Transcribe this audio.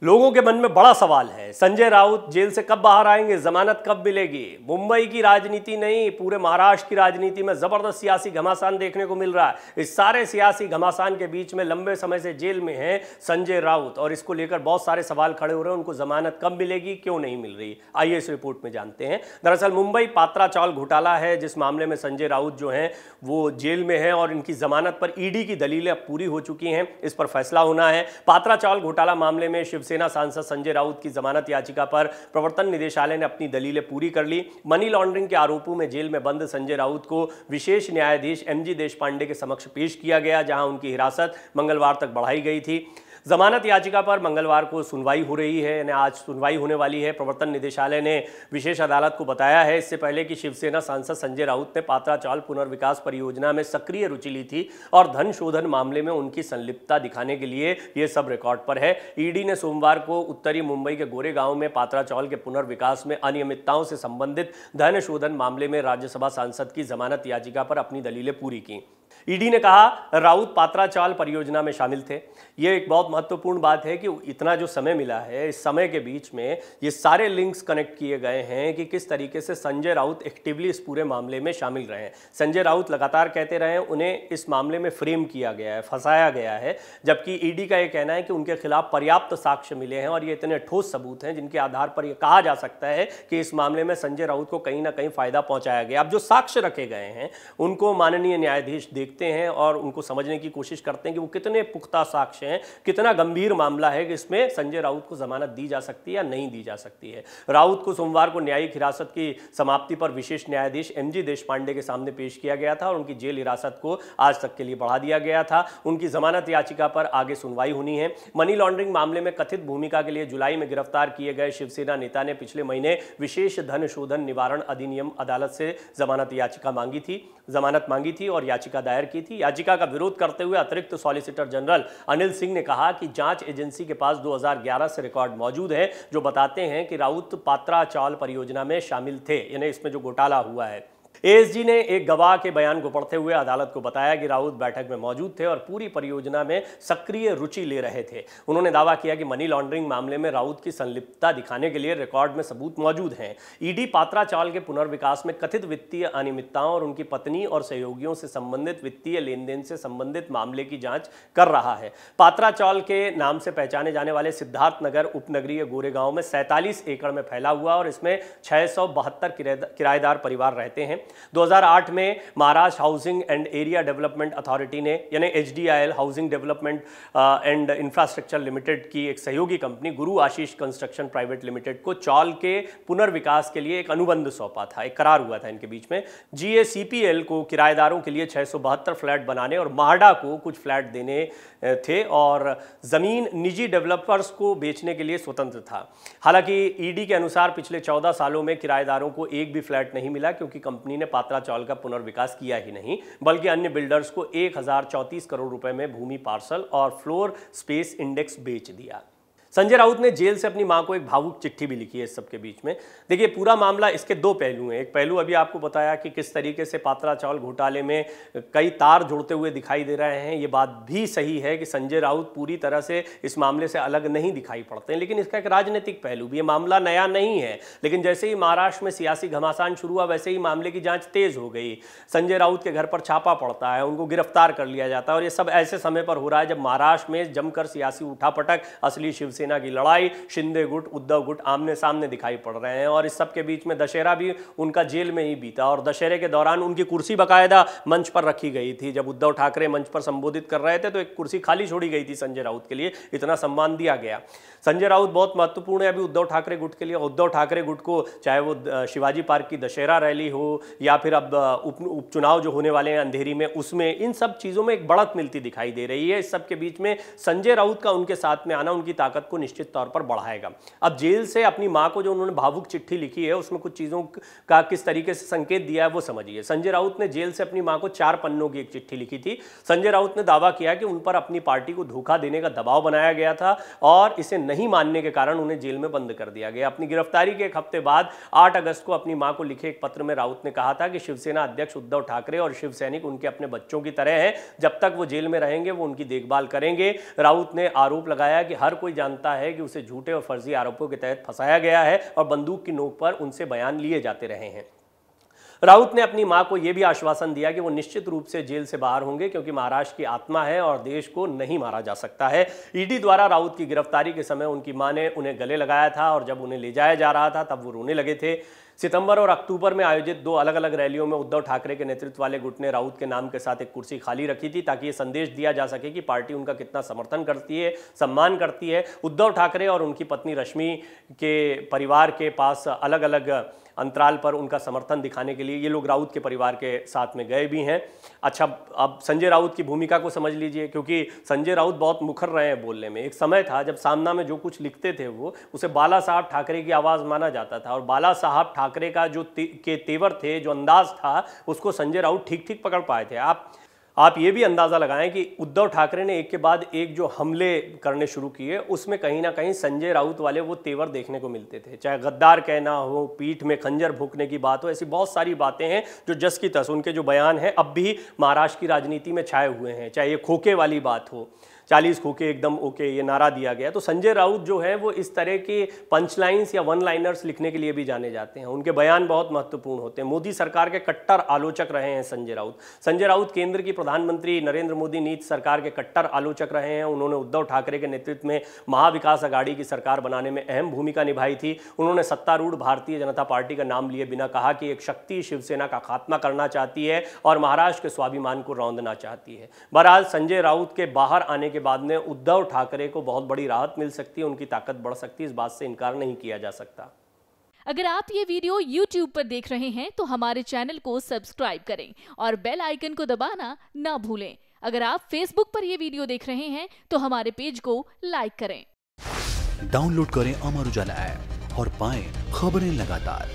लोगों के मन में बड़ा सवाल है, संजय राउत जेल से कब बाहर आएंगे, जमानत कब मिलेगी। मुंबई की राजनीति नहीं, पूरे महाराष्ट्र की राजनीति में जबरदस्त सियासी घमासान देखने को मिल रहा है। इस सारे सियासी घमासान के बीच में लंबे समय से जेल में हैं संजय राउत और इसको लेकर बहुत सारे सवाल खड़े हो रहे हैं। उनको जमानत कब मिलेगी, क्यों नहीं मिल रही, आइए इस रिपोर्ट में जानते हैं। दरअसल मुंबई पात्रा चावल घोटाला है जिस मामले में संजय राउत जो हैं वो जेल में हैं और इनकी जमानत पर ईडी की दलीलें अब पूरी हो चुकी हैं। इस पर फैसला होना है। पात्रा चावल घोटाला मामले में शिवसेना सांसद संजय राउत की जमानत याचिका पर प्रवर्तन निदेशालय ने अपनी दलीलें पूरी कर ली। मनी लॉन्ड्रिंग के आरोपों में जेल में बंद संजय राउत को विशेष न्यायाधीश एमजी देशपांडे के समक्ष पेश किया गया, जहां उनकी हिरासत मंगलवार तक बढ़ाई गई थी। जमानत याचिका पर मंगलवार को सुनवाई हो रही है, यानी आज सुनवाई होने वाली है। प्रवर्तन निदेशालय ने विशेष अदालत को बताया है इससे पहले कि शिवसेना सांसद संजय राउत ने पात्रा चावल पुनर्विकास परियोजना में सक्रिय रुचि ली थी और धन शोधन मामले में उनकी संलिप्तता दिखाने के लिए यह सब रिकॉर्ड पर है। ईडी ने सोमवार को उत्तरी मुंबई के गोरेगांव में पात्रा चावल के पुनर्विकास में अनियमितताओं से संबंधित धन शोधन मामले में राज्यसभा सांसद की जमानत याचिका पर अपनी दलीलें पूरी की। ईडी ने कहा राउत पात्रा चावल परियोजना में शामिल थे। यह एक बहुत महत्वपूर्ण बात है कि इतना जो समय मिला है, इस समय के बीच में ये सारे लिंक्स कनेक्ट किए गए हैं कि किस तरीके से संजय राउत एक्टिवली इस पूरे मामले में शामिल रहे हैं। संजय राउत लगातार कहते रहे उन्हें इस मामले में फ्रेम किया गया है, फंसाया गया है, जबकि ईडी का यह कहना है कि उनके खिलाफ पर्याप्त साक्ष्य मिले हैं और ये इतने ठोस सबूत हैं जिनके आधार पर यह कहा जा सकता है कि इस मामले में संजय राउत को कहीं ना कहीं फायदा पहुंचाया गया। अब जो साक्ष्य रखे गए हैं उनको माननीय न्यायाधीश देखते हैं और उनको समझने की कोशिश करते हैं कि वो कितने पुख्ता साक्ष्य हैं, कितना गंभीर मामला है कि इसमें संजय राउत को जमानत दी जा सकती है या नहीं दी जा सकती है। राउत को सोमवार को न्यायिक हिरासत की समाप्ति पर विशेष न्यायाधीश एमजी देशपांडे के सामने पेश किया गया था और उनकी जेल हिरासत को आज तक के लिए बढ़ा दिया गया था। उनकी जमानत याचिका पर आगे सुनवाई होनी है। मनी लॉन्ड्रिंग मामले में कथित भूमिका के लिए जुलाई में गिरफ्तार किए गए शिवसेना नेता ने पिछले महीने विशेष धन शोधन निवारण अधिनियम अदालत से जमानत मांगी थी और याचिका दायर की थी। याचिका का विरोध करते हुए अतिरिक्त सॉलिसिटर जनरल अनिल सिंह ने कहा कि जांच एजेंसी के पास 2011 से रिकॉर्ड मौजूद है जो बताते हैं कि राउत पात्रा चावल परियोजना में शामिल थे, यानी इसमें जो घोटाला हुआ है। एएसजी ने एक गवाह के बयान को पढ़ते हुए अदालत को बताया कि राउत बैठक में मौजूद थे और पूरी परियोजना में सक्रिय रुचि ले रहे थे। उन्होंने दावा किया कि मनी लॉन्ड्रिंग मामले में राउत की संलिप्तता दिखाने के लिए रिकॉर्ड में सबूत मौजूद हैं। ईडी पात्रा चावल के पुनर्विकास में कथित वित्तीय अनियमितताओं और उनकी पत्नी और सहयोगियों से संबंधित वित्तीय लेन देन से संबंधित मामले की जांच कर रहा है। पात्रा चावल के नाम से पहचाने जाने वाले सिद्धार्थनगर उपनगरीय गोरेगांव में 47 एकड़ में फैला हुआ और इसमें 672 किराएदार परिवार रहते हैं। 2008 में Maharashtra housing and area development authority ने, यानी HDIL housing development and infrastructure limited की एक सहयोगी कंपनी गुरु आशीष कंस्ट्रक्शन प्राइवेट लिमिटेड को चावल के पुनर्विकास के लिए एक अनुबंध सौंपा था, एक करार हुआ था इनके बीच में। GACPL को किराएदारों के लिए 672 फ्लैट बनाने और माहडा को कुछ फ्लैट देने थे और जमीन निजी डेवलपर्स को बेचने के लिए स्वतंत्र था। हालांकि ईडी के अनुसार पिछले 14 सालों में किराएदारों को एक भी फ्लैट नहीं मिला क्योंकि कंपनी ने पात्रा चावल का पुनर्विकास किया ही नहीं, बल्कि अन्य बिल्डर्स को 1034 करोड़ रुपए में भूमि पार्सल और फ्लोर स्पेस इंडेक्स बेच दिया। संजय राउत ने जेल से अपनी मां को एक भावुक चिट्ठी भी लिखी है इस सबके बीच में। देखिए, पूरा मामला, इसके दो पहलू हैं। एक पहलू अभी आपको बताया कि किस तरीके से पात्रा चावल घोटाले में कई तार जुड़ते हुए दिखाई दे रहे हैं। ये बात भी सही है कि संजय राउत पूरी तरह से इस मामले से अलग नहीं दिखाई पड़ते हैं, लेकिन इसका एक राजनीतिक पहलू भी है। मामला नया नहीं है, लेकिन जैसे ही महाराष्ट्र में सियासी घमासान शुरू हुआ वैसे ही मामले की जाँच तेज हो गई। संजय राउत के घर पर छापा पड़ता है, उनको गिरफ्तार कर लिया जाता है और ये सब ऐसे समय पर हो रहा है जब महाराष्ट्र में जमकर सियासी उठापटक, असली शिवसेना की लड़ाई, शिंदे गुट उद्धव गुट आमने सामने दिखाई पड़ रहे हैं। और इस सब के बीच में दशहरा भी उनका जेल में ही बीता और दशहरे के दौरान उनकी कुर्सी बाकायदा मंच पर रखी गई थी। जब उद्धव ठाकरे मंच पर संबोधित कर रहे थे तो एक कुर्सी खाली छोड़ी गई थी संजय राउत के लिए, इतना सम्मान दिया गया। संजय राउत बहुत महत्वपूर्ण है अभी उद्धव ठाकरे गुट के लिए। उद्धव ठाकरे गुट को चाहे वो शिवाजी पार्क की दशहरा रैली हो या फिर अब उपचुनाव जो होने वाले हैं अंधेरी में, उसमें इन सब चीज़ों में एक बढ़त मिलती दिखाई दे रही है। इस सब के बीच में संजय राउत का उनके साथ में आना उनकी ताकत को निश्चित तौर पर बढ़ाएगा। अब जेल से अपनी मां को जो उन्होंने भावुक चिट्ठी लिखी है उसमें कुछ चीज़ों का किस तरीके से संकेत दिया है वो समझिए। संजय राउत ने जेल से अपनी मां को 4 पन्नों की एक चिट्ठी लिखी थी। संजय राउत ने दावा किया कि उन पर अपनी पार्टी को धोखा देने का दबाव बनाया गया था और इसे नहीं मानने के कारण उन्हें जेल में बंद कर दिया गया। अपनी गिरफ्तारी के एक हफ्ते बाद 8 अगस्त को अपनी मां को लिखे एक पत्र में राउत ने कहा था कि शिवसेना अध्यक्ष उद्धव ठाकरे और शिव सैनिक उनके अपने बच्चों की तरह हैं। जब तक वो जेल में रहेंगे वो उनकी देखभाल करेंगे। राउत ने आरोप लगाया कि हर कोई जानता जानता है कि उसे झूठे और फर्जी आरोपों के तहत फंसाया गया है और बंदूक की नोक पर उनसे बयान लिए जाते रहे हैं। राउत ने अपनी मां को यह भी आश्वासन दिया कि वो निश्चित रूप से जेल से बाहर होंगे, क्योंकि महाराष्ट्र की आत्मा है और देश को नहीं मारा जा सकता है। ईडी द्वारा राउत की गिरफ्तारी के समय उनकी मां ने उन्हें गले लगाया था और जब उन्हें ले जाया जा रहा था तब वो रोने लगे थे। सितंबर और अक्टूबर में आयोजित 2 अलग अलग रैलियों में उद्धव ठाकरे के नेतृत्व वाले गुट ने राउत के नाम के साथ एक कुर्सी खाली रखी थी, ताकि ये संदेश दिया जा सके कि पार्टी उनका कितना समर्थन करती है, सम्मान करती है। उद्धव ठाकरे और उनकी पत्नी रश्मि के परिवार के पास अलग अलग अंतराल पर उनका समर्थन दिखाने के लिए ये लोग राउत के परिवार के साथ में गए भी हैं। अच्छा, अब संजय राउत की भूमिका को समझ लीजिए, क्योंकि संजय राउत बहुत मुखर रहे हैं बोलने में। एक समय था जब सामना में जो कुछ लिखते थे वो उसे बाला साहब ठाकरे की आवाज़ माना जाता था, और बाला साहब ठाकरे का जो तेवर थे, जो अंदाज था, उसको संजय राउत ठीक ठीक पकड़ पाए थे। आप ये भी अंदाज़ा लगाएं कि उद्धव ठाकरे ने एक के बाद एक जो हमले करने शुरू किए उसमें कहीं ना कहीं संजय राउत वाले वो तेवर देखने को मिलते थे। चाहे गद्दार कहना हो, पीठ में खंजर भोंकने की बात हो, ऐसी बहुत सारी बातें हैं जो जस की तस उनके जो बयान हैं अब भी महाराष्ट्र की राजनीति में छाए हुए हैं। चाहे ये खोखे वाली बात हो, 40 खोखे एकदम ओके, ये नारा दिया गया। तो संजय राउत जो है वो इस तरह के पंचलाइंस या वन लाइनर्स लिखने के लिए भी जाने जाते हैं। उनके बयान बहुत महत्वपूर्ण होते हैं। मोदी सरकार के कट्टर आलोचक रहे हैं संजय राउत। संजय राउत केंद्र की प्रधानमंत्री नरेंद्र मोदी नीति सरकार के कट्टर आलोचक रहे हैं। उन्होंने उद्धव ठाकरे के नेतृत्व में महाविकास अघाड़ी की सरकार बनाने में अहम भूमिका निभाई थी। उन्होंने सत्तारूढ़ भारतीय जनता पार्टी का नाम लिए बिना कहा कि एक शक्ति शिवसेना का खात्मा करना चाहती है और महाराष्ट्र के स्वाभिमान को रौंदना चाहती है। बहरहाल संजय राउत के बाहर आने के बाद में उद्धव ठाकरे को बहुत बड़ी राहत मिल सकती है, उनकी ताकत बढ़ सकती है, इस बात से इनकार नहीं किया जा सकता। अगर आप ये वीडियो YouTube पर देख रहे हैं तो हमारे चैनल को सब्सक्राइब करें और बेल आइकन को दबाना ना भूलें। अगर आप Facebook पर ये वीडियो देख रहे हैं तो हमारे पेज को लाइक करें। डाउनलोड करें अमर उजाला ऐप और पाएं खबरें लगातार।